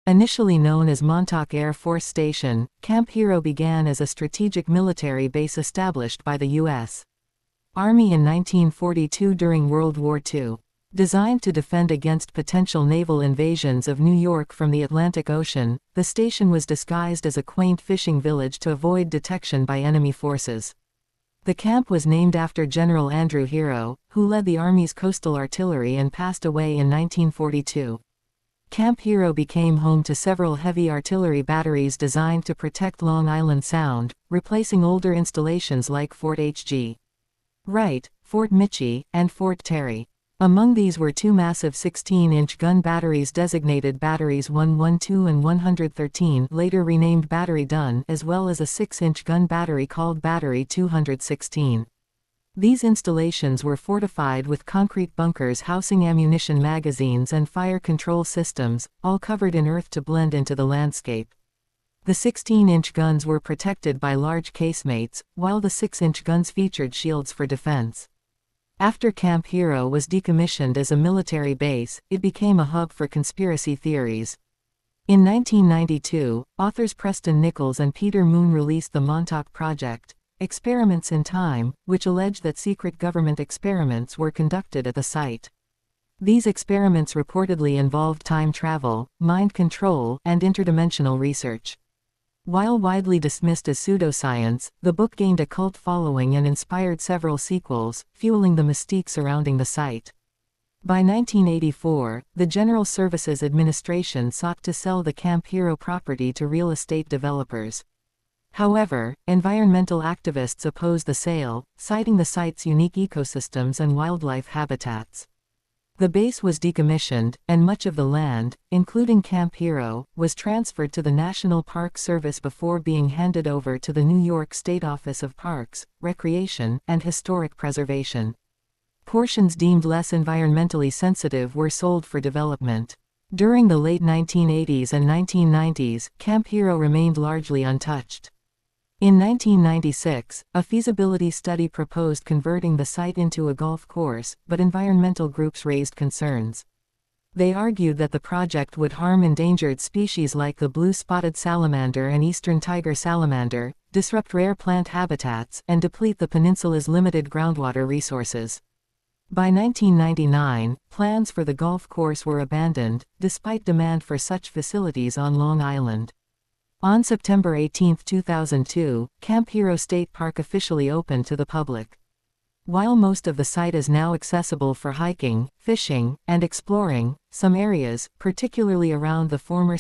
Initially known as Montauk Air Force Station, Camp Hero began as a strategic military base established by the U.S. Army in 1942 during World War II. Designed to defend against potential naval invasions of New York from the Atlantic Ocean, the station was disguised as a quaint fishing village to avoid detection by enemy forces. The camp was named after General Andrew Hero, who led the Army's coastal artillery and passed away in 1942. Camp Hero became home to several heavy artillery batteries designed to protect Long Island Sound, replacing older installations like Fort H.G. Wright, Fort Mitchie, and Fort Terry. Among these were two massive 16-inch gun batteries designated Batteries 112 and 113, later renamed Battery Dunn, as well as a 6-inch gun battery called Battery 216. These installations were fortified with concrete bunkers housing ammunition magazines and fire control systems, all covered in earth to blend into the landscape. The 16-inch guns were protected by large casemates, while the 6-inch guns featured shields for defense. After Camp Hero was decommissioned as a military base, it became a hub for conspiracy theories. In 1992, authors Preston Nichols and Peter Moon released the Montauk Project, Experiments in Time, which alleged that secret government experiments were conducted at the site. These experiments reportedly involved time travel, mind control, and interdimensional research. While widely dismissed as pseudoscience, the book gained a cult following and inspired several sequels, fueling the mystique surrounding the site. By 1984, the General Services Administration sought to sell the Camp Hero property to real estate developers. However, environmental activists opposed the sale, citing the site's unique ecosystems and wildlife habitats. The base was decommissioned, and much of the land, including Camp Hero, was transferred to the National Park Service before being handed over to the New York State Office of Parks, Recreation, and Historic Preservation. Portions deemed less environmentally sensitive were sold for development. During the late 1980s and 1990s, Camp Hero remained largely untouched. In 1996, a feasibility study proposed converting the site into a golf course, but environmental groups raised concerns. They argued that the project would harm endangered species like the blue-spotted salamander and eastern tiger salamander, disrupt rare plant habitats, and deplete the peninsula's limited groundwater resources. By 1999, plans for the golf course were abandoned, despite demand for such facilities on Long Island. On September 18, 2002, Camp Hero State Park officially opened to the public. While most of the site is now accessible for hiking, fishing, and exploring, some areas, particularly around the former